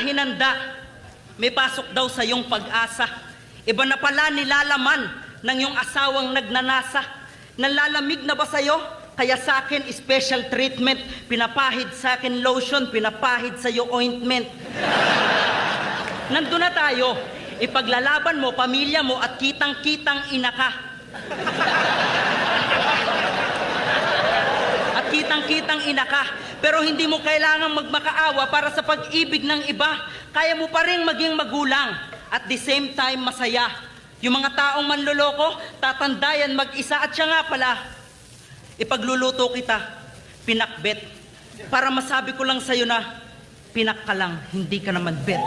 hinanda. May pasok daw sa iyong pag-asa. Iba na pala nilalaman ng iyong asawang nagnanasa. Nalalamig na ba sa'yo? Kaya sa akin, special treatment. Pinapahid sa akin lotion, pinapahid sa iyo ointment. Nandun na tayo. Ipaglalaban mo, pamilya mo, at kitang-kitang ina ka. At kitang-kitang ina ka. Pero hindi mo kailangang magmakaawa para sa pag-ibig ng iba. Kaya mo pa rin maging magulang. At the same time, masaya. Yung mga taong manloloko, tatandayan mag-isa. At siya nga pala, ipagluluto kita, pinakbet. Para masabi ko lang sa'yo na, pinak ka lang, hindi ka naman bet.